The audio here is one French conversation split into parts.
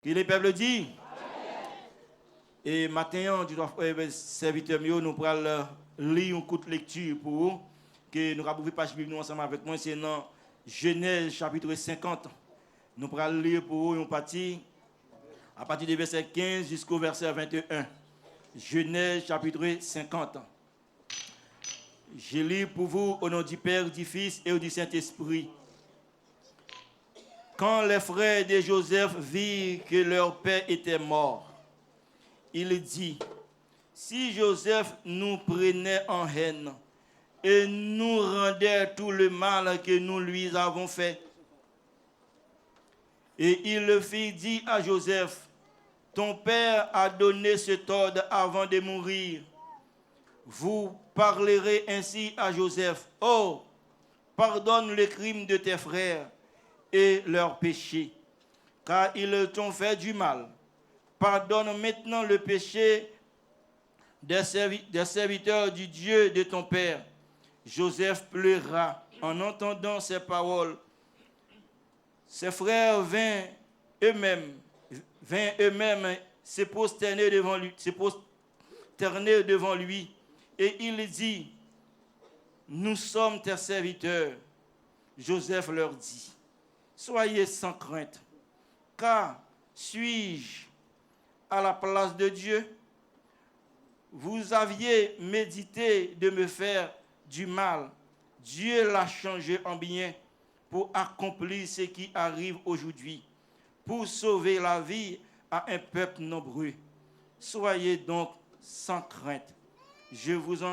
Que les peuples dit. Et maintenant, serviteur mieux, nous pourrons lire une courte lecture pour vous, que nous allons ouvrir page Bible ensemble avec moi, c'est dans Genèse chapitre 50. Nous pourrons lire pour vous une partie à partir du verset 15 jusqu'au verset 21. Genèse chapitre 50. Je lis pour vous au nom du Père, du Fils et du Saint-Esprit. Quand les frères de Joseph virent que leur père était mort, il dit, si Joseph nous prenait en haine et nous rendait tout le mal que nous lui avons fait. Et il le fit dire à Joseph, ton père a donné cet ordre avant de mourir. Vous parlerez ainsi à Joseph, oh, pardonne le crime de tes frères et leurs péchés, car ils t'ont fait du mal. Pardonne maintenant le péché des serviteurs du Dieu de ton père. Joseph pleura en entendant ces paroles. Ses frères vinrent eux-mêmes se prosterner devant lui, et il dit, nous sommes tes serviteurs. Joseph leur dit, soyez sans crainte, car suis-je à la place de Dieu? Vous aviez médité de me faire du mal. Dieu l'a changé en bien pour accomplir ce qui arrive aujourd'hui, pour sauver la vie à un peuple nombreux. Soyez donc sans crainte. Je vous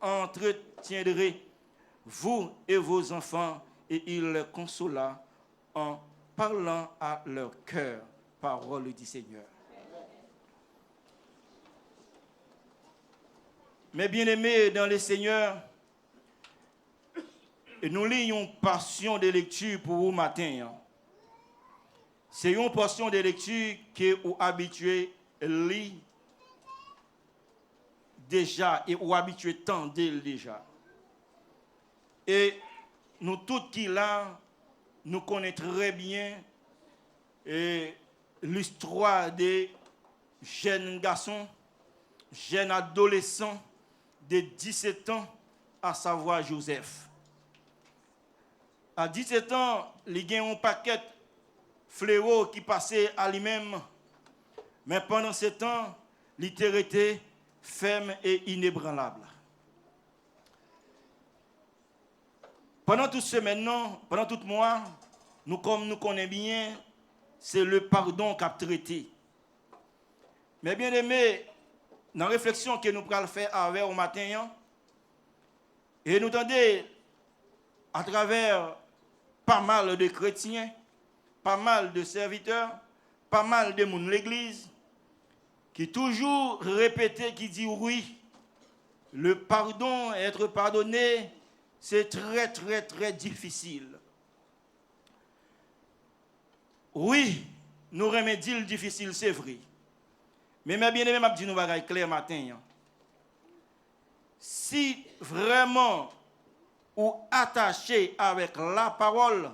entretiendrai, vous et vos enfants, et il les consola en parlant à leur cœur. Parole du Seigneur. Mes bien-aimés dans le Seigneur, nous lisons une portion de lecture pour vous matin. C'est une portion de lecture que vous habituez à lire déjà et vous habituez à tendre déjà. Et nous tous qui là, nous connaissons très bien l'histoire des jeunes garçons, jeunes adolescents de 17 ans, à savoir Joseph. À 17 ans, il y a un paquet fléau qui passait à lui-même, mais pendant ce temps, il était ferme et inébranlable. Pendant toute semaine, pendant tout mois, nous, comme nous connaissons bien, c'est le pardon qu'a traité. Mais bien aimé, dans la réflexion que nous allons faire avec au matin, et nous entendons à travers pas mal de chrétiens, pas mal de serviteurs, pas mal de monde de l'église, qui toujours répétaient, qui dit oui, le pardon, être pardonné, c'est très, très, très difficile. Oui, nous remédions le difficile, c'est vrai. Mais mes bien-aimés, je dis nous bagaille clair matin. Si vraiment ou attaché avec la parole,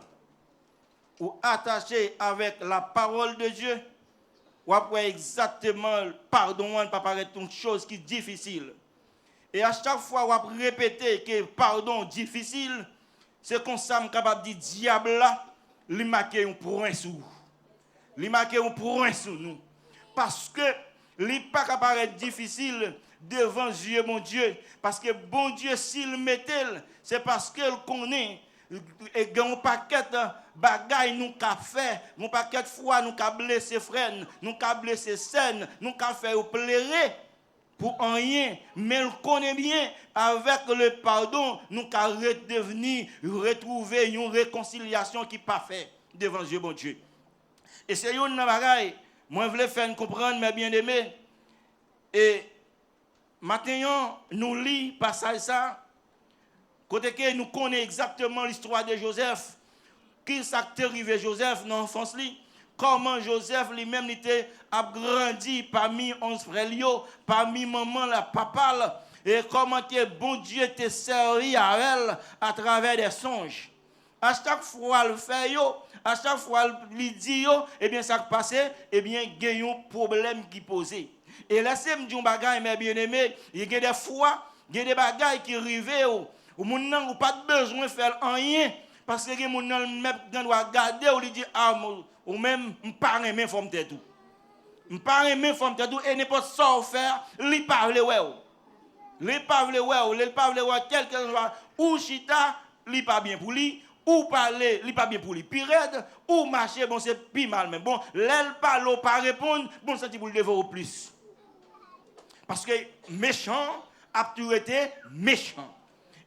ou attaché avec la parole de Dieu, ou après exactement pardon, ne pas paraître une chose qui est difficile. Et à chaque fois, on répéter que pardon difficile, c'est comme ça que capable de dire diable là, il marque un point sur nous. Il marque un point sur nous. Parce que il n'est pas capable d'être difficile devant Dieu, mon Dieu. Parce que bon Dieu, s'il mettait, c'est parce qu'il connaît. Et un paquet de bagailles nous qu'a fait, un paquet de fois nous qu'a blessé frères, nous qu'a blessé scènes, nous qu'a fait pleurer pour rien. Mais il connaît bien, avec le pardon, nous qu'a redevenu, retrouver une réconciliation qui n'est pas faite devant Dieu, mon Dieu. Et c'est une bagaille. Moi, je voulais faire comprendre, mes bien-aimés. Et maintenant, nous lisons passage ça. Côté que nous connaissons exactement l'histoire de Joseph. Qui s'est arrivé Joseph dans l'enfance. Comment Joseph lui-même était grandi parmi 11 frères, parmi maman, la papa. Et comment que bon Dieu était servi à elle à travers des songes. À chaque fois le fait yo, à chaque fois le dit yo, eh bien ça passe, eh bien il y a un problème qui posé. Et laissez-moi dire un bagage, mes bien-aimés, il y a des fois, il y a des bagages qui arrivent où mon n'a pas besoin de faire rien parce que mon n'a même doit regarder ou lui dire ah ou même pas aimer forme tête tout. Pas aimer forme tête tout et n'importe ça faire, lui parler ouais. Lui parler ouais, lui parler ouais quelqu'un ou chita, lui pas bien pour lui. Ou parler, li pas bien pour lui, pire ou marcher, bon c'est plus mal même. Bon, l'aile parle, pas répondre, bon c'est pour le dévorer plus. Parce que méchant a toujours été méchant.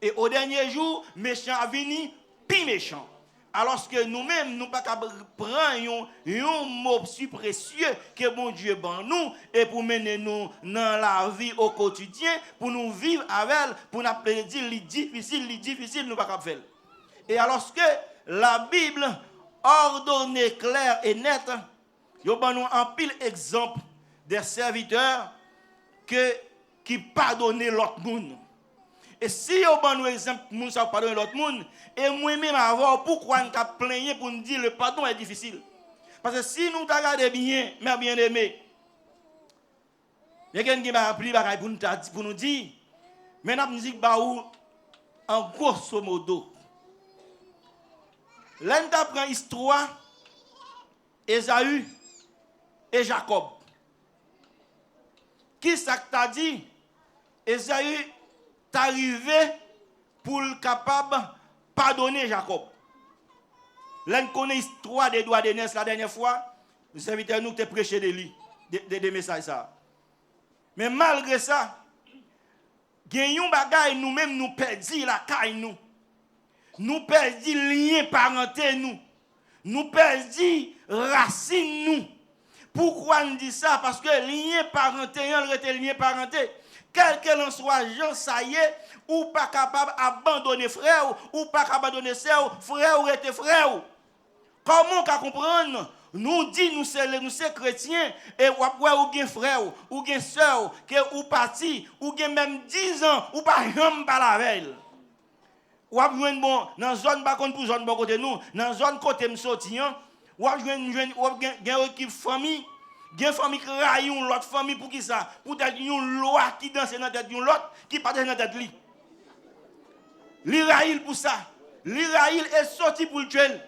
Et au dernier jour, méchant a venu, puis méchant. Alors que nous-mêmes, nous ne pouvons pas prendre un mot si précieux que mon Dieu ban nous et pour mener nous dans la vie au quotidien, pour nous vivre avec elle, pour nous dire les difficiles, nous ne pouvons pas faire. Et alors que la Bible ordonnée, claire et nette, il y a un pile exemple des serviteurs qui pardonnent l'autre monde. Et si vous avez un exemple, nous savons pardonner l'autre monde, et moi-même avoir pourquoi nous avons plaigné pour nous dire le pardon est difficile. Parce que si nous regardons bien, mes bien-aimés, il y a quelqu'un qui m'a appelé pour nous dire, mais nous disons en grosso modo. Là, nous apprend l'histoire Ésaü et Jacob. Qui ça t'a dit? Ésaü est arrivé pour le capable de pardonner Jacob. Là, nous connaissons l'histoire des doigts d'aînesse la dernière fois. Le serviteur nous a prêché des messages. Ça. Mais malgré ça, gagnons bagaille nous-mêmes nous perdons la caille nous. Nous perdons lien parenté nous. Nous perdons racine nous. Pourquoi on dit ça? Parce que lien parenté, lien parenté. Quel que l'on soit, Jean, ça y est, ou pas capable d'abandonner frère, ou pas capable d'abandonner sœur, frère ou était frère. Comment on peut comprendre? Nous dit nous sommes chrétiens et ou bien frère ou bien sœur que ou parti ou bien même 10 ans ou pas jamais pas la veille. Ou a joindre bon dans zone pas contre pour zone bon côté nous, dans zone côté me sorti ou a joindre ou équipe famille, gen famille qui raille l'autre famille pour qui ça? Pour être une loi qui danse dans tête d'une l'autre qui pas dans tête lui. Li raille pour ça. Li raille est sorti pour le tuer.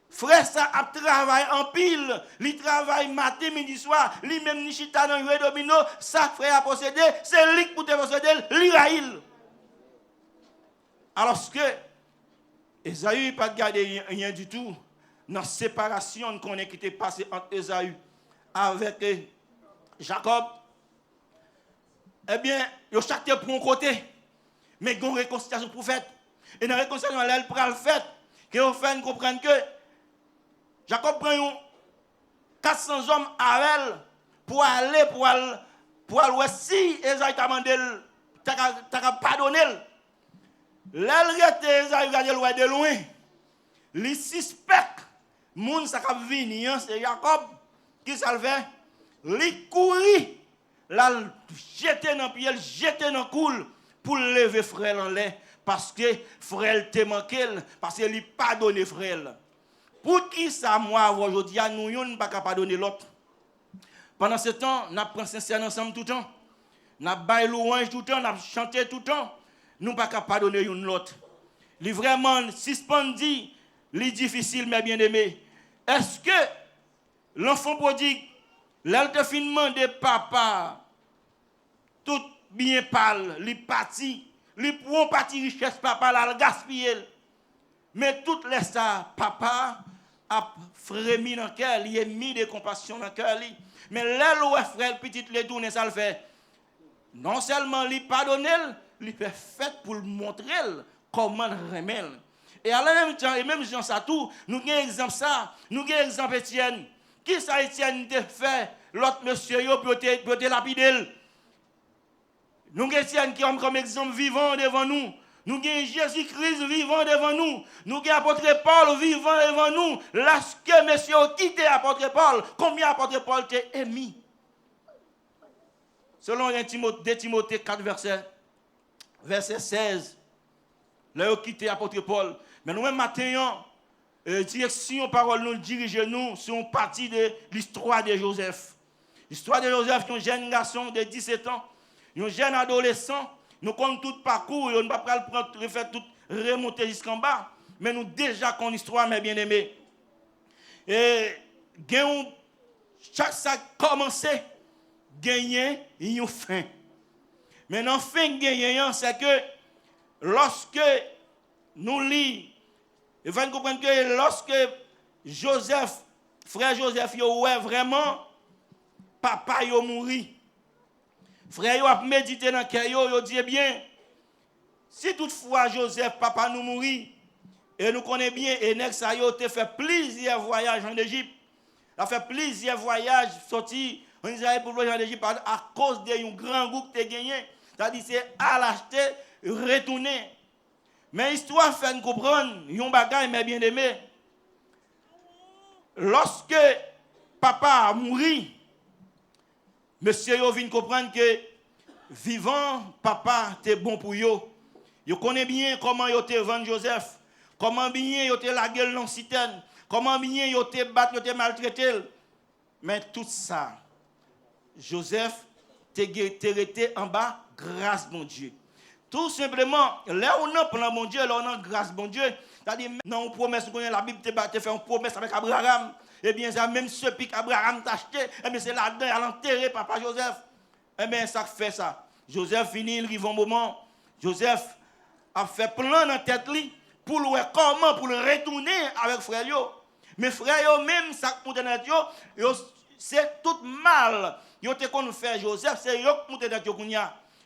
Frère, ça a travaillé en pile. Il travaille matin, midi, soir. Lui même ni chita dans le domino. Ça, frère, a possédé. C'est lui qui peut posséder. L'Israël. Alors que Ésaü n'a pas gardé rien du tout. Dans la séparation qu'on est qui était passé entre Ésaü avec Jacob, eh bien, ils ont chacun pour un côté. Mais il y a une réconciliation pour faire. Et dans la réconciliation, elle prend le fait que vous faites comprendre que Jacob prend 400 hommes avec elle pour aller si Esaü t'a demandé, t'a pardonné. L'elle était Esaü regardé de loin. Les suspects, moun sa k'ap vini, c'est Jacob qui ça le fait. Il courit, la jeter dans pied, jeter dans coule pour lever frère en l'air parce que frère te manqué, parce qu'il pardonné frère. Pour qui ça, moi, aujourd'hui, nous ne pouvons pas pardonner l'autre. Pendant ce temps, nous prenons sincère ensemble tout le temps. Nous baillons louange tout le temps, nous chantons tout le temps. Nous ne pouvons pas pardonner l'autre. Il vraiment suspendu, il difficile, mes bien-aimés. Est-ce que l'enfant prodigue, l'altefinement de papa, tout bien parle, il parti, il prend parti richesse papa, il gaspille. Mais toutes les ça, papa, a frémi dans le cœur, il a mis de compassion dans le cœur. Mais là, le frère, petit, les tourner, ça le fait. Non seulement il pardonne, il fait pour le montrer comment remettre. Et à la même temps, et même Jean Satou, nous avons un exemple ça, nous avons un exemple Étienne. Qui ça Étienne te fait, l'autre monsieur, pour te lapider? Nous avons Étienne qui est comme exemple vivant devant nous. Nous avons Jésus-Christ vivant devant nous. Nous avons apôtre Paul vivant devant nous. Lorsque monsieur a quitté apôtre Paul, combien apôtre Paul t'a émis? Selon 2 Timothée 4, verset 16. là ils quitté l'apôtre Paul. Mais nous-mêmes, matin, direction parole nous dirige nous sur une partie de l'histoire de Joseph. L'histoire de Joseph, un jeune garçon de 17 ans, un jeune adolescent, nous connaissons tout le parcours, nous ne pouvons pas refaire tout remonter jusqu'en bas, mais nous déjà connaissons l'histoire, mes bien-aimés. Et chaque ça commencé, gagner une fin. Maintenant, fin gagnant, c'est que lorsque nous lisons, il faut comprendre que lorsque Joseph, frère Joseph, ouais vraiment, papa yo mouri. Frère yo a médité dans le cœur, yo dit bien, si toutefois Joseph, papa nous mourit, et nous connaissons bien, et Nex a fait plusieurs voyages en Égypte, il a fait plusieurs voyages sortis en Israël pour voyager en Égypte à cause d'un grand groupe qui a gagné. C'est-à-dire c'est à l'acheter, retourner. Mais l'histoire fait nous comprendre, un bagage, mes bien-aimés. Lorsque papa a mouru, monsieur yo vient comprendre que vivant, papa était bon pour yo. Yo connaît bien comment yo te vendre Joseph, comment bien yo te la gueule dans citerne, comment bien yo te battre, yo te maltraité. Mais tout ça, Joseph te resté en bas grâce mon Dieu. Tout simplement, là où on a plan mon Dieu, là on a grâce mon Dieu. C'est-à-dire, dans une promesse, la Bible te fait une promesse avec Abraham. Eh bien, c'est même ce pic Abraham t'a acheté. Eh bien, c'est là-dedans, elle a enterré papa Joseph. Eh bien, ça fait ça. Joseph finit, il arrive un moment. Joseph a fait plan dans la tête pour le comment, pour le retourner avec frère yo. Mais frère yo, même ça monte dans yo, c'est tout mal. Yo te qu'on fait Joseph, c'est yo qui monte dans yo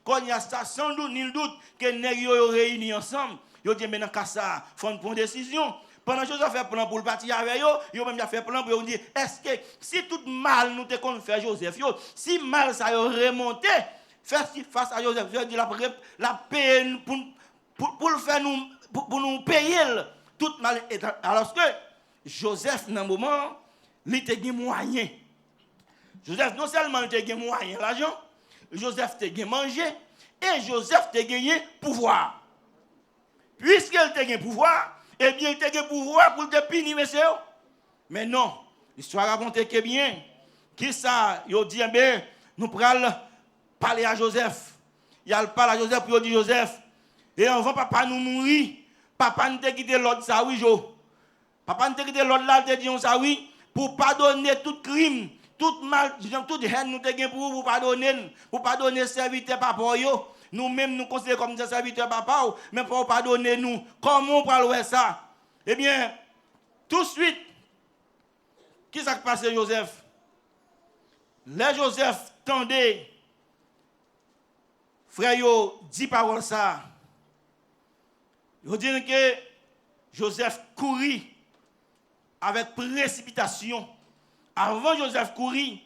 quand il y a ça, sans doute, ni le doute, que les gens réunis ensemble, ils disent maintenant qu'à ça, il faut prendre une décision. Pendant que Joseph fait plan pour le partir avec eux, ils ont même fait plan pour dire, est-ce que si tout mal nous te qu'on fait Joseph, si mal ça a remonté, face à Joseph, je dis la paix pour le faire nous, pour nous payer tout mal. Alors que Joseph, dans un moment, il a moyen. Joseph, non seulement il a moyen l'argent, Joseph te gagné manger et Joseph te gagné pouvoir. Puisqu'il te gagné pouvoir, eh bien, il te gagné pouvoir pour te punir, monsieur. Mais non, l'histoire raconte que bien, qui ça, il dit, bien, nous prenons parler à Joseph. Il a parlé à Joseph pour dire Joseph, et avant papa nous mourir, papa nous te quitté l'autre ça, oui, Jo. Papa nous te quitté l'autre là, te dit ça, oui, pour pardonner tout crime. Tout mal, toute haine nous te gain pour pardonner serviteur papa yo. Nous-mêmes nous considérons comme des serviteurs papa, mais pour pardonner nous. Comment on peut faire ça? Eh bien, tout de suite, qui s'est passé Joseph? Les Joseph tendait, frère yo, 10 paroles ça. Ils disent que Joseph courit avec précipitation. Avant Joseph courir,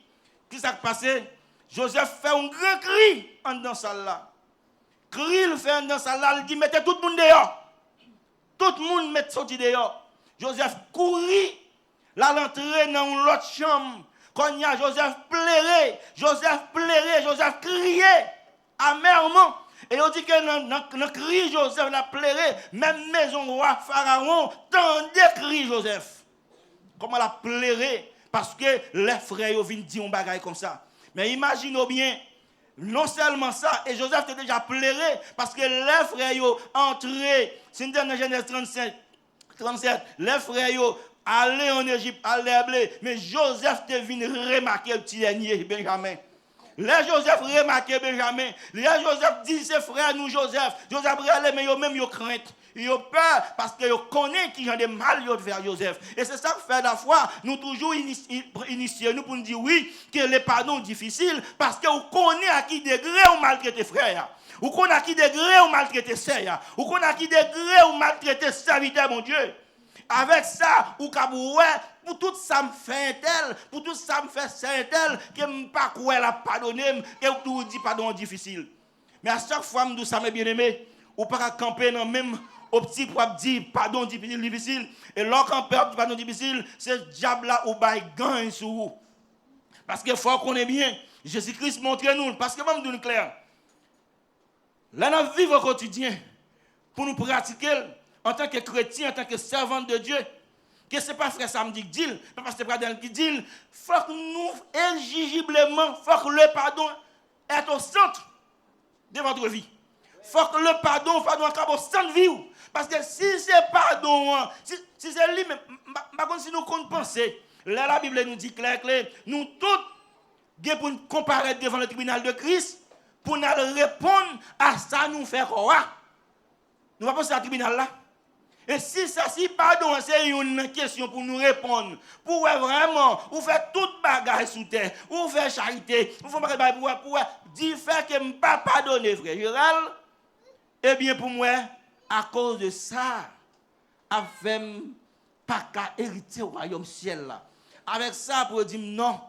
qu'est-ce qui s'est passé? Joseph fait un grand cri en dans salle là. Cri, il fait en dans salle là, il dit mettez tout le monde dehors. Tout le monde met sorti dehors. Joseph courit, là l'entrée dans l'autre chambre. Quand il y a Joseph pleurait, Joseph criait amèrement. Et on dit que dans le cri Joseph l'a pleuré, même maison roi Pharaon tendait cri Joseph. Comment la pleuré? Parce que les frères viennent dire un bagage comme ça. Mais imaginez bien, non seulement ça, et Joseph était déjà pleuré, parce que les frères entré, c'est dans Genèse 37, les frères allaient en Égypte, allaient blé, mais Joseph te venu remarquer le petit dernier, Benjamin. Les Joseph remarqué Benjamin. Les Joseph dit ses frères, nous Joseph. Joseph regardait, mais ils même crainte. Ils ont peur parce qu'ils connaissent qui ont des mal de faire Joseph. Et c'est ça que fait la foi. Nous toujours initier nous pour nous dire oui, que les pardons difficiles parce que vous connaissez à qui degré on maltraite frère. Vous connaissez à qui degré on maltraite sœur. Vous connaissez à qui degré on maltraite serviteur, mon Dieu. Avec ça, ou kaboué, pour tout ça me fait tel, pour tout ça me fait c'est tel, que je ne pas quoi la pardonner, et vous dit pardon difficile. Mais à chaque fois, je dis ça, mes bien-aimés, ou pas camper dans même au petit pour dire pardon difficile, et l'autre camper pardon difficile, c'est le diable là où il gagne sur vous. Parce qu'il faut qu'on ait bien, Jésus-Christ montre nous, parce que je vais me dire clair, là, dans vivre au quotidien, pour nous pratiquer en tant que chrétien, en tant que servant de Dieu. Que ce n'est pas frère Sam qui dit, pas pasteur Pradel qui dit, il faut que nous, exigiblement, il faut que le pardon est au centre de votre vie. Il faut que le pardon soit au centre de vie. Parce que si c'est pardon, si c'est lui, par contre, si nous comptons penser, là la Bible nous dit clair, nous tous, pour nous comparer devant le tribunal de Christ, pour nous répondre à ça, nous faire quoi? Nous allons penser à tribunal là. Et si pardon, c'est une question pour nous répondre, pour vraiment, ou faire toute bagarre sous terre, ou faire charité, ou faire bagarre pour dire faire que je ne peux pas pardonner, frère Gérald, eh bien pour moi, à cause de ça, avec pas qu'à hériter au royaume ciel là. Avec ça, pour dire non,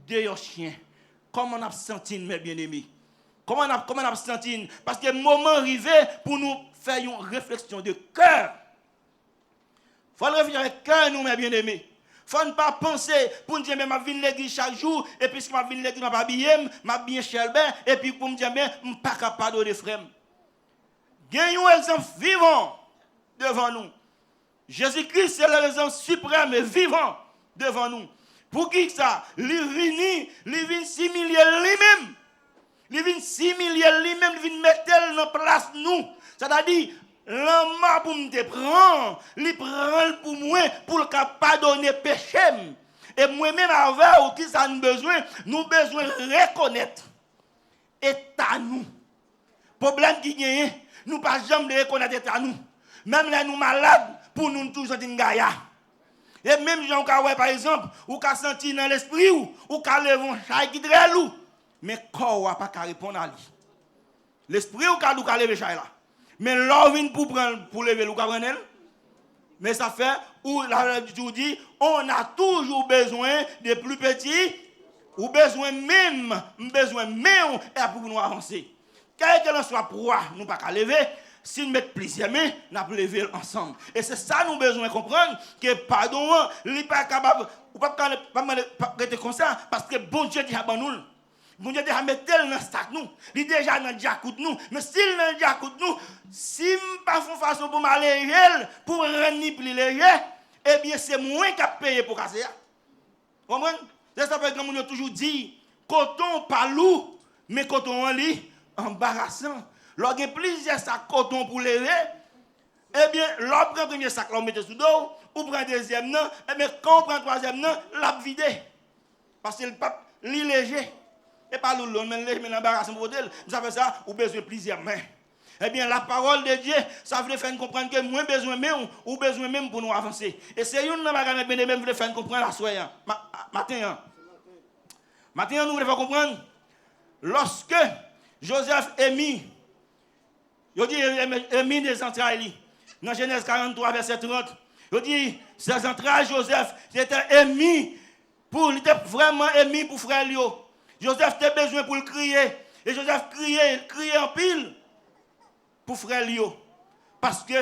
de chien. Comment on a senti, mes bien-aimés? Comment on a senti? Parce que le moment arrivé pour nous faire une réflexion de cœur. Il faut réfléchir avec cœur, nous, mes bien-aimés. Il ne faut pas penser pour nous dire, mais je viens à l'église chaque jour, et puis si je viens à l'église, je ne vais pas habiller, je vais bien chez et puis pour me dire, mais je ne suis pas capable de frère. Gagnons un exemple vivant devant nous. Jésus-Christ, c'est l'exemple suprême et vivant devant nous. Pour qui ça? Il vient s'humilier lui-même. Il vient s'humilier lui-même, il vient mettre dans place nous. C'est-à-dire, l'homme pour me prendre, il prend pour moi, pour le pardonner péché. Et moi-même, avec qui ça nous besoin de reconnaître. Et à nous. Problème qui gagne, nous pas jamais reconnaître à nous. Même là, nous malades, pour nous toujours sentir gaïa. Et même gens qui par exemple, ou qui senti dans l'esprit, ou qui levé un chai qui dresse ou, mais corps n'a pas répondre à lui. L'esprit ou qui levé chai là. Mais l'homme vient pour lever le cabranel. Mais ça fait, où la Bible dit, on a toujours besoin de plus petits, ou besoin même, et pour nous avancer. Quel que soit pour nous pas qu'à lever, si nous mettons plusieurs mains, nous pouvons lever ensemble. Et c'est ça nous besoin de comprendre, que pardon, il n'est pas capable, ou pas rester comme ça, parce que bon Dieu dit à nous. Bon Dieu déjà mettre dans le sac nous, il déjà dans le jacout nous, mais s'il dans le jacout nous, si je pas font façon pour m'alléger, pour rendre plus léger, eh bien c'est moins qu'à payer pour casser. Vous comprenez? C'est ça que nous toujours dit, coton pas lourd, mais coton en lit embarrassant. Lorsqu'il y a plusieurs sacs coton pour lever, eh bien, l'on prend le premier sac, l'on met sous dos, ou prend le deuxième, non, eh bien, quand on prend le troisième, non, l'a vidé. Parce que le pape, il est léger. Et pas l'eau, mais l'embarrassement pour elle. Nous avons ça, ou besoin de plusieurs mains. Eh bien, la parole de Dieu, ça veut faire comprendre que moins besoin même, ou besoin même pour nous avancer. Et c'est une bagage bien même veut faire comprendre la soirée. Matin, nous voulons faire comprendre. Lorsque Joseph est mis, il dit des entrailles. Dans Genèse 43, verset 30, il dit, ces entrailles, Joseph, c'était émis il était vraiment émis pour frère Lio. Joseph avait besoin pour le crier. Et Joseph criait en pile pour frère Lio. Parce que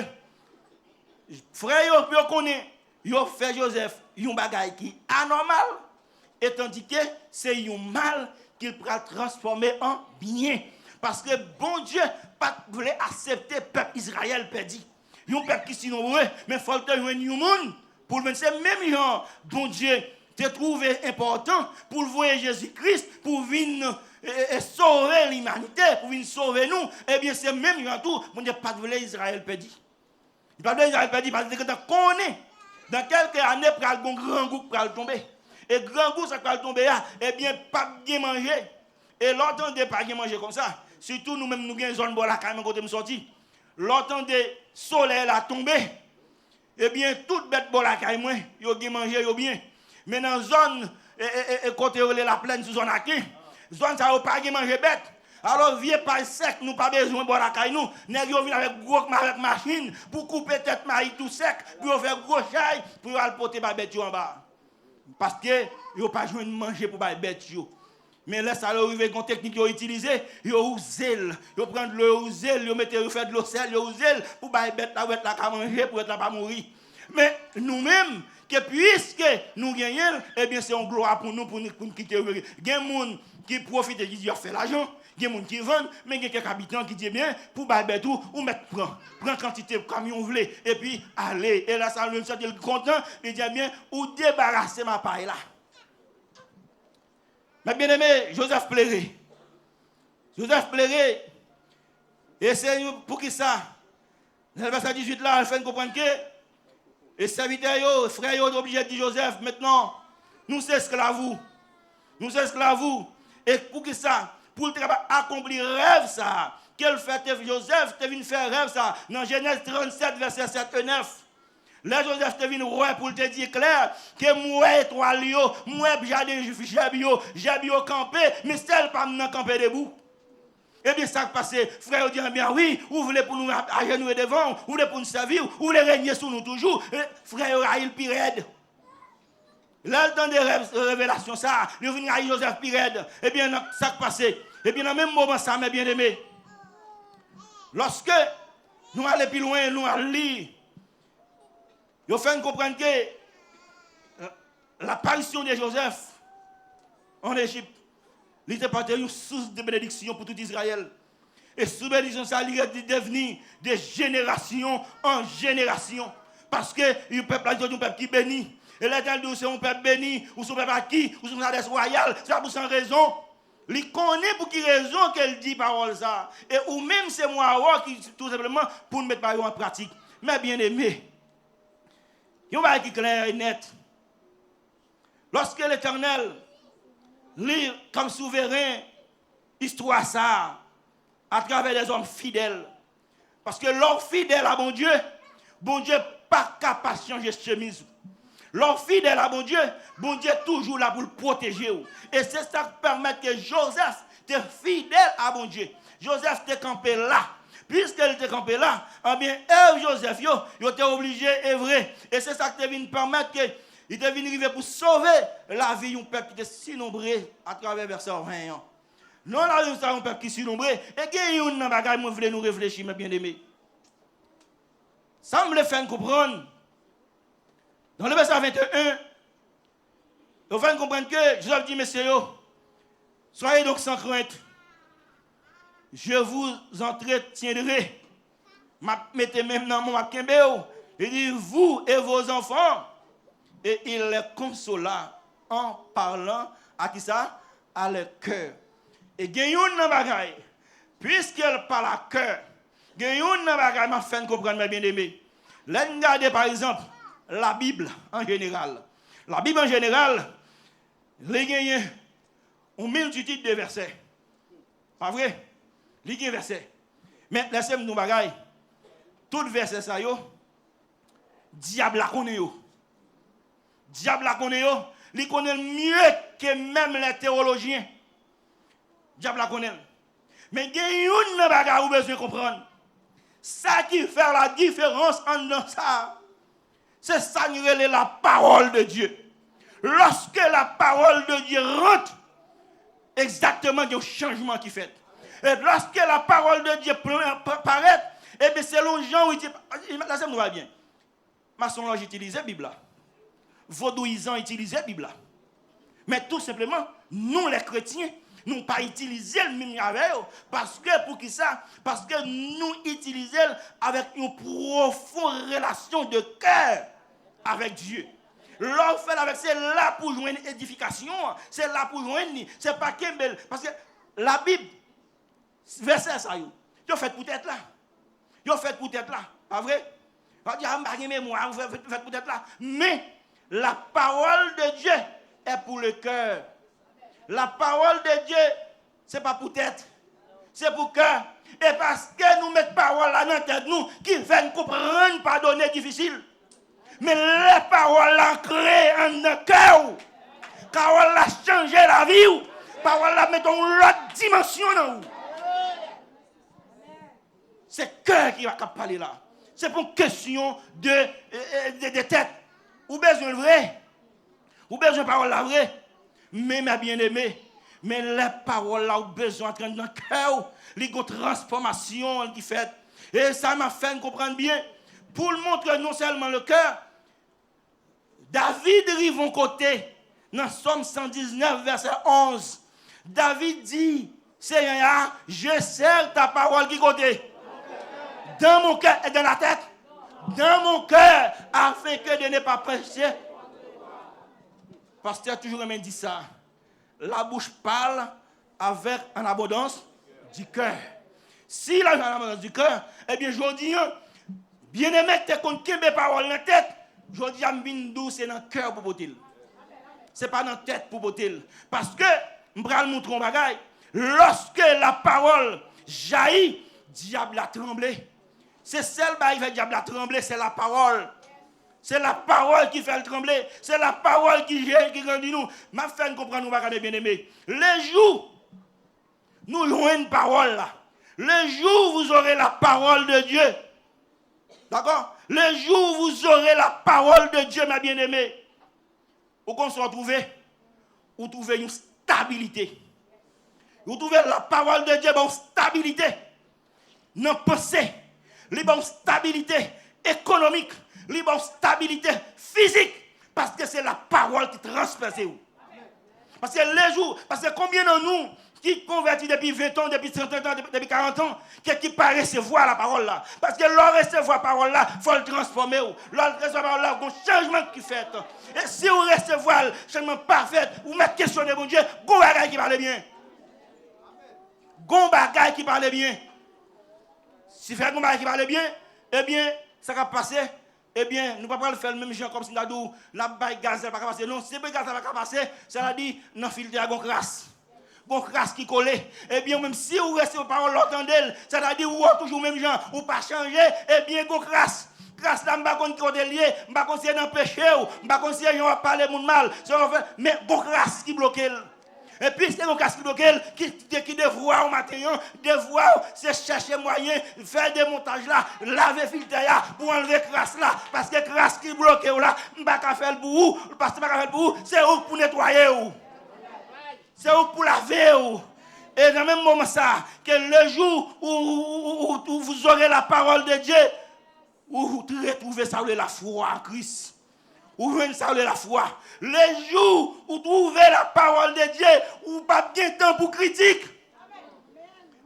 frère Lio connaît, il a fait Joseph un bagage qui est anormal. Et tandis que c'est un mal qu'il peut transformer en bien. Parce que bon Dieu pas voulait accepter le peuple Israël perdu. Un peuple qui est nombreux, mais il faut que tu aies un monde. Pour le c'est même gens, bon Dieu te trouvé important pour voir Jésus-Christ, pour venir sauver l'humanité, pour venir sauver nous. Eh bien, c'est même gens tout, bon Dieu pas voulait Israël perdu. Il pas voulait Israël perdu parce que quand on est, dans quelques années, il y a un grand goût qui va tomber. Et grand goût, ça va tomber, eh bien, pas bien manger. Et l'autre de pas bien manger comme ça. Surtout nous-mêmes, nous avons une zone bola quand même côté me sorti. L'autre de soleil a tombé. Eh bien, toute bête bola quand même, yo bien manger, yo bien. Mais dans la zone, côté la plaine, sous zone aquí, zone ça n'a pas bien manger bête. Alors, vieux pas sec, nous pas besoin de boire la caille, nous. Nous venons avec gros machine pour couper tête maïs tout sec, pour faire gros chaille, pour aller porter la bête en bas. Parce que ils n'ont pas besoin de manger pour la bête. Mais là, ça arrive avec une technique qu'ils ont utilisée, ils ont usé, ils prennent le usé, ils mettent de l'eau sel, ils ont usé pour la bête là, pour manger, pour être là, pas mourir. Mais nous-mêmes, que puisque nous gagnons, eh bien c'est une gloire pour nous quitter. Il y a des gens qui profitent, qui ont fait l'argent, Il y a des gens qui vendent, mais il y a quelques habitants qui disent bien, pour bailler tout, ou mettre prend quantité de camion voulez, et puis aller. Et là, ça le dit content, il dit bien, ou débarrasser ma paille là. Mais bien aimé, Joseph plairait. Joseph plairait. Et c'est pour qui ça? Dans le verset 18 là, elle fait comprendre que les serviteurs, frères, sont obligés de dire Joseph, maintenant, nous sommes esclaves. Nous sommes esclaves. Et pour qui ça? Pour accomplir le rêve ça. Quel fait Joseph te venu faire rêve ça? Dans Genèse 37, verset 7 et 9. Là, Joseph te venu roi pour te dire clair que moi étoile, moi j'habille campé, mais celle pas maintenant campé debout. Et bien, ça qui passe, frère, dit bien oui, vous voulez pour nous agenouiller devant, vous voulez pour nous servir, vous voulez régner sur nous toujours. Et, frère, il pirède. Là, dans des révélations, ça, il vient à Joseph pirède. Et bien, ça qui passe, et bien, dans le même moment, ça, mes bien-aimés, lorsque nous allons plus loin, nous allons lire, nous faisons comprendre que l'apparition de Joseph en Égypte, il était parti une source de bénédiction pour tout Israël. Et sous bénédiction, ça allait devenir de génération en génération. Parce que le peuple est un peuple qui bénit. Et l'Éternel dit, c'est un peuple béni, ou son peuple acquis, ou son adresse royale. C'est pas pour sans raison. Il connaît pour qui raison qu'elle dit parole ça. Et ou même c'est moi qui tout simplement pour nous mettre parole en pratique. Mais bien aimé, il y a un truc qui est clair et net. Lorsque l'Éternel lit comme souverain histoire ça à travers des hommes fidèles. Parce que l'homme fidèle à bon Dieu pas capable de changer de chemise. L'homme fidèle à bon Dieu est toujours là pour le protéger. Et c'est ça qui permet que Joseph était fidèle à bon Dieu. Joseph était campé là. Puisqu'il était campé là, eh bien, Joseph, il était obligé, et vrai. Et c'est ça qui vient permettre que il est venu arriver pour sauver la vie d'un peuple qui était si nombreux à travers verset 20 ans. Non, la vie d'un peuple qui est si nombreux. Et il y a une bagaille, moi, je voulais nous réfléchir, mes bien-aimés. Ça me le fait comprendre. Dans le verset 21, vous faites comprendre que Joseph dit, messieurs, soyez donc sans crainte. Je vous entretiendrai. Mettez même dans mon kembéo. Il dit, vous et vos enfants. Et il les consola en parlant à qui ça? À leur cœur. Et il y a une bagaille, puisqu'elle parle à cœur, il y a une bagaille, m'a fait comprendre, mes bien-aimés. Regardez par exemple la Bible en général. La Bible en général, il y a une multitude de versets. Pas vrai? Il y a un verset. Mais laissez-moi nous bagaille. Tout verset ça, diable la connaît. Diable la connaît, il connaît mieux que même les théologiens. Diable la connaît. Mais il y a une bagarre où besoin de comprendre. Ça qui fait la différence entre ça, c'est ça qui est la parole de Dieu. Lorsque la parole de Dieu rentre, exactement, il y a un changement qui fait. Et lorsque la parole de Dieu paraît, et bien selon Jean, il dit, là ça nous va bien. Maçon-Loge utilisait la Bible. Vaudouisants utilisaient la Bible. Mais tout simplement, nous les chrétiens, nous pas utiliser le même avec eux. Parce que, pour qui ça? Parce que nous utilisons avec une profonde relation de cœur avec Dieu. L'homme fait avec, c'est là pour jouer une édification. C'est là pour jouer une. C'est pas Kembel. Parce que la Bible, verset ça, il fait peut-être là. Il fait peut-être là. Pas vrai? On dit, ah, je mémoire, vous faites peut-être là. Mais la parole de Dieu est pour le cœur. La parole de Dieu, ce n'est pas pour tête, c'est pour cœur. Et parce que nous mettons parole là dans la tête, nous, qui viennent comprendre, pardonner difficile. Mais les paroles ancrées en notre cœur, parole a changé la vie, parole la met dans l'autre dimension dans vous. C'est le cœur qui va parler là. C'est pour une question de tête. Ou besoin de vrai, ou besoin de parole la vraie. Mais ma bien-aimée, mais les paroles là, ou besoin d'entrer dans le cœur, les transformations qui fait. Et ça m'a fait comprendre bien. Pour le montrer non seulement le cœur, David arrive au côté, dans Somme 119, verset 11. David dit Seigneur, je serre ta parole qui côté. Dans mon cœur et dans la tête. Dans mon cœur, afin que de ne pas pécher. Pasteur toujours me dit ça. La bouche parle avec en abondance du cœur. Si la en abondance du cœur, eh bien, je dis, bien aimé, tu es contre mes paroles dans la tête. Je dis, je c'est dans le cœur pour botter. Ce n'est pas dans la tête pour botter. Parce que, je vais vous montrer un bagage. Lorsque la parole jaillit, le diable a tremblé. C'est celle qui fait le diable a tremblé, c'est la parole. C'est la parole qui fait le trembler. C'est la parole qui grandit nous. Ma fait comprendre nous, bagage bien aimé. Les jours, nous jouons une parole là. Les jours, vous aurez la parole de Dieu. D'accord? Les jours, vous aurez la parole de Dieu, ma bien-aimée. Où qu'on se retrouve, vous trouvez une stabilité. Vous trouvez la parole de Dieu, une stabilité. Non pensée, une stabilité économique, une stabilité physique. Parce que c'est la parole qui transperce vous. Parce que les jours, parce que combien de nous qui convertit depuis 20 ans, depuis 30 ans, depuis 40 ans, qui pas recevoir la parole là. Parce que leur recevoir la parole là, il faut le transformer. Leur recevoir la parole là, il y a un changement qui fait. Et si vous recevez le changement parfait, vous mettez question de mon Dieu, bon bagage qui parle bien. Bon bagage qui parle bien. Si vous faites bon bagage qui parle bien, eh bien, ça va passer. Eh bien, nous ne pouvons pas faire le même genre comme si nous avons la baille gaz, ça va pas passer. Non, si le gaz va pas passer, ça veut dire, non, filtre à gon crasse. Gon crasse qui colle. Eh bien, même si vous restez aux paroles, l'entendez, ça veut dire, vous êtes toujours le même genre, ou pas changer, eh bien, gon crasse. Crasse là, je ne sais pas si vous êtes lié, je ne sais pas si vous êtes péché, je ne sais pas si vous avez parlé de mal, mais gon crasse qui bloque. Et puis, c'est mon casque qui dévoie au matin, dévoie, c'est chercher moyen, faire des montages là, laver filtre là, pour enlever crasse là, parce que crasse qui bloque là, je ne peux pas faire le bout, parce que je ne peux pas faire le bout, c'est où pour nettoyer ou. C'est où pour laver ou. Et dans le même moment ça, que le jour où vous aurez la parole de Dieu, où vous retrouvez ça, la foi en Christ. Ou vous savez la foi. Les jours où vous trouvez la parole de Dieu, vous n'avez pas bien de temps pour critique.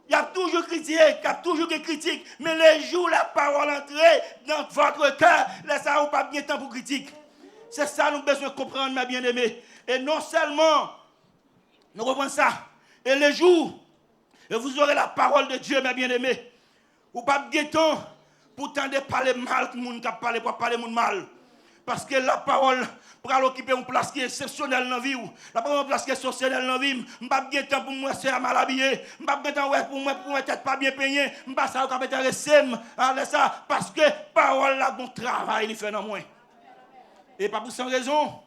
Il y a toujours critiqué, il y a toujours des critiques. Mais les jours où la parole entre dans votre cœur, ça vous pas bien de temps pour critique. C'est ça que nous besoin de comprendre, mes bien-aimés. Et non seulement, nous reprenons ça. Et les jours où vous aurez la parole de Dieu, mes bien-aimés, vous n'avez pas bien de temps pour tenter de parler mal, que monde qui parle pour parler mal. Parce que la parole pour occuper une place qui est exceptionnelle dans la vie. La parole une place qui est exceptionnelle dans la vie. Je n'ai pas bien de temps pour moi faire mal habillé. Je n'ai pas bien de temps pour moi tête pas bien peignée. Je n'ai pas ça pour ça. Parce que la parole là, bon travail, il fait dans moi. Et pas pour sans raison.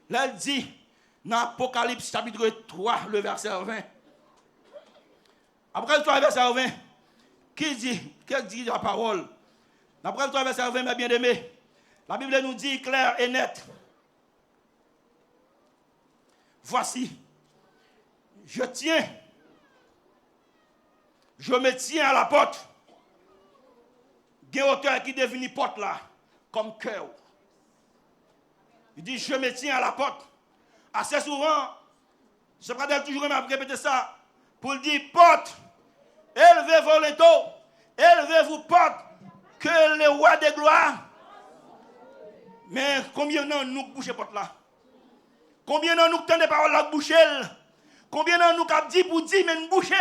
Là, elle dit, dans Apocalypse chapitre 3, le verset 20. Après le 3, verset 20, qu'est-ce dit la parole? Après le 3, verset 20, mes bien-aimés. La Bible nous dit clair et net. Voici, je me tiens à la porte. Il y a un auteur qui définit porte là comme cœur. Il dit, je me tiens à la porte. Assez souvent, je prends toujours répéter ça pour dire, porte, élevez vos linteaux, élevez-vous porte, que le roi de gloire. Mais combien de nous bouchons porte là? Combien de nous tenons des paroles là boucher? Combien de nous cap dit pour dire mais nous boucher?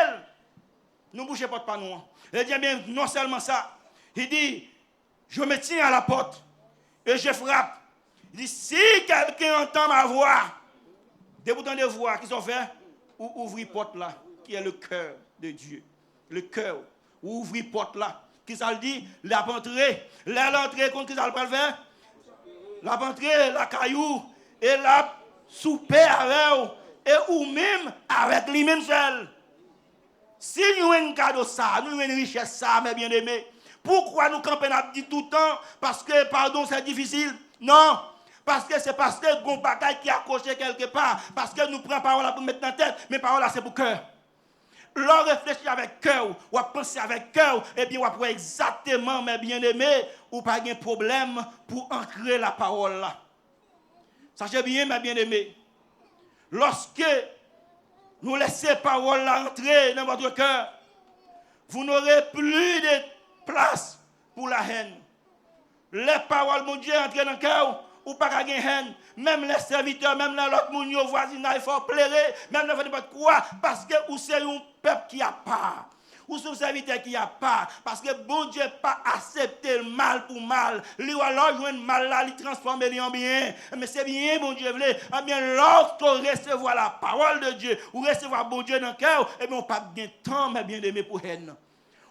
Nous bouchons porte pas nous. Et bien non seulement ça, il dit je me tiens à la porte et je frappe. Il dit si quelqu'un entend ma voix, des boutons de voix qui sont faits, ou ouvrir porte là, qui est le cœur de Dieu. Le cœur, ou ouvrir porte là, qui ça le dit, la entrée, l'entrée contre qui ça le faire? La rentrée, la caillou, et la souper avec et ou même avec lui-même seul. Si nous avons un cadeau ça, nous avons une richesse ça, mes bien-aimés, pourquoi nous campons dit tout le temps? Parce que, pardon, c'est difficile? Non. Parce que c'est parce que gon bagaille qui est accroché quelque part. Parce que nous prenons parole pour mettre dans la tête, mais parole là c'est pour cœur. L'on réfléchit avec cœur, ou penser avec cœur, et bien on va exactement, mes bien-aimés, ou pas de problème pour ancrer la parole là. Sachez bien, mes bien-aimés, lorsque Nous laissez parole là entrer dans votre cœur. Vous n'aurez plus de place pour la haine. Les paroles, mon Dieu, entrent dans le cœur, ou pas qu'à gagner haine. Même les serviteurs, même l'autre moun yo voisinage, il faut pleurer, même n'importe quoi, parce que vous c'est un peuple qui a pas. Ou son serviteur qui a pas, parce que bon Dieu pas accepté le mal pour mal. Lui alors joindre mal là, il transforme en bien. Mais c'est bien bon Dieu voulait. Eh bien lorsque recevoir la parole de Dieu, ou recevoir bon Dieu dans le cœur, eh bien on pas de temps mais bien aimé pour haine.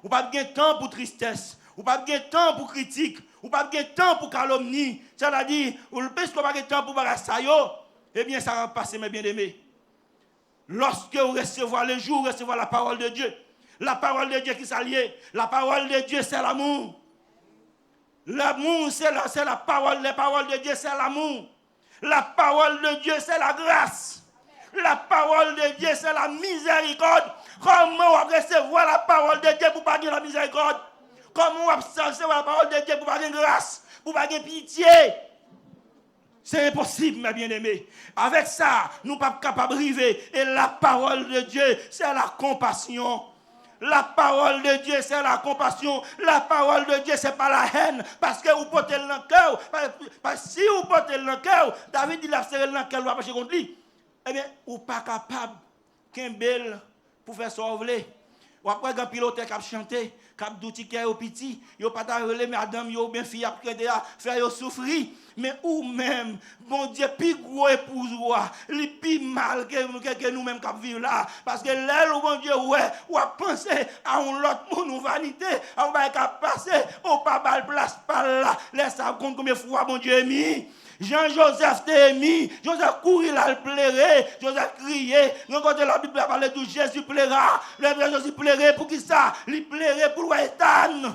On pas de temps pour tristesse, on pas de temps pour critique, on pas de temps pour calomnie. C'est-à-dire, parce qu'on pas de temps pour bagaille, eh bien ça va passer mes bien-aimés. Lorsque vous recevez le jour, vous recevez la parole de Dieu. La parole de Dieu qui s'allie. La parole de Dieu, c'est l'amour. L'amour, c'est la parole. La parole de Dieu, c'est l'amour. La parole de Dieu, c'est la grâce. La parole de Dieu, c'est la miséricorde. Comment on va recevoir la parole de Dieu pour pas gagner la miséricorde? Comment on va recevoir la parole de Dieu pour pas gagner grâce? Pour pas gagner pitié? C'est impossible, mes bien-aimés. Avec ça, nous ne sommes pas capables de arriver. Et la parole de Dieu, c'est la compassion. La parole de Dieu, c'est la compassion. La parole de Dieu, c'est pas la haine. Parce que vous portez le cœur. Parce que si vous portez le cœur, David, il a serré le cœur, il va passer contre lui. Eh bien, vous n'êtes pas capable qu'un bel pour faire sauver. Ou après, un pilote qui a chanté, qui a dit qu'il est petit, il n'a pas d'arrêt, madame, il a bien fait faire souffrir. Mais ou même, bon Dieu, plus gros épouse, le plus mal que nous-mêmes qui vivons là. Parce que là, bon Dieu, ouais, ou a pensé à un autre monde, une vanité, à un bail qui a passé, ou pas de place par là. Laisse-moi compte combien de fois, bon Dieu, est mis. Jean-Joseph t'est mis, Joseph courir là, il plairait, Joseph criait, nous quand la Bible parle de Jésus plaira, le vrai Jésus plairait pour qui ça? Il plairait pour Étan.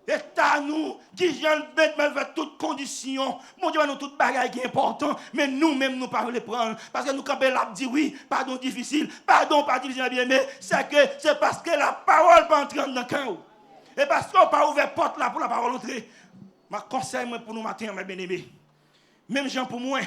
État nous, qui j'en bête, mais avec toutes conditions. Mon Dieu, nous toutes bagailles qui important, mais nous-mêmes, nous ne pouvons pas les prendre. Parce que nous, quand on dit oui, pardon difficile, pardon pas difficile, bien aimé, c'est parce que la parole pas entrer dans le cœur. Et parce qu'on n'a pas ouvert porte là pour la parole entrer. Ma conseil pour nous matin, mes bien-aimés. Même gens pour moi,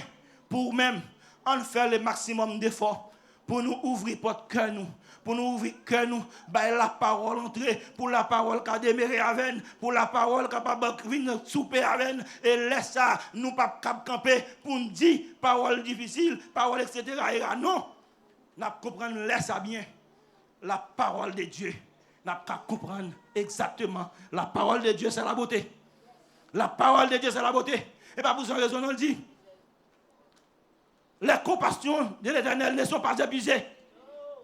pour même, on fait le maximum d'efforts pour nous ouvrir porte cœur nous, pour nous ouvrir cœur nous, bah la parole entrer, pour la parole qui a démarré avec, pour la parole qui a pas venir souper avec, et laisse ça, nous pas camper pour nous dire parole difficile, parole etc. Et là, non, nous comprenons, laisse ça bien, la parole de Dieu, nous pas comprendre exactement, la parole de Dieu c'est la beauté, la parole de Dieu c'est la beauté. Et pas pour cette raison, on le dit. Les compassions de l'Éternel ne sont pas épuisées.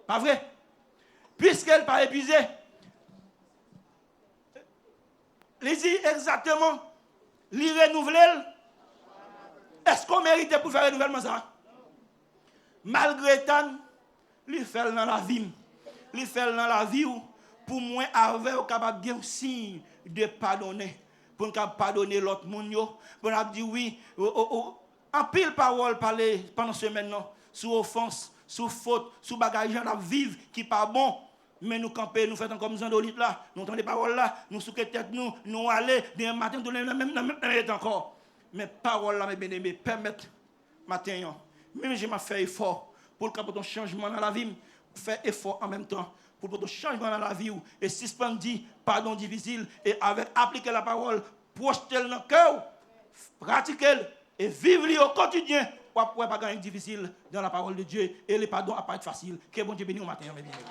Pas vrai? Puisqu'elles ne sont pas épuisées, il dit exactement, les renouveler. Est-ce qu'on mérite pour faire renouvellement ça? Malgré tant, il fait dans la vie. Il fait dans la vie pour moi, avec capable de signe de pardonner. Pour nous pardonner l'autre monde, pour nous dire oui, en pile parole parler pendant ce maintenant, sous offense, sous faute, sous bagage à vivre qui pas bon, mais nous camper, nous faisons comme Zandolite là, nous entendons des paroles là, nous souquons tête nous aller, demain matin, nous même encore. Mais paroles là, mes bien-aimés, permettent matin, même j'ai fait effort pour qu'il y ait un changement dans la vie, faire effort en même temps. Pour que changement dans la vie et suspendre pardon difficile et avec appliquer la parole, projeter dans le cœur, pratiquer et vivre au quotidien pour ne pas gagner difficile dans la parole de Dieu et le pardon à pas être facile. Que bon Dieu bénisse au matin, mes bien-aimés.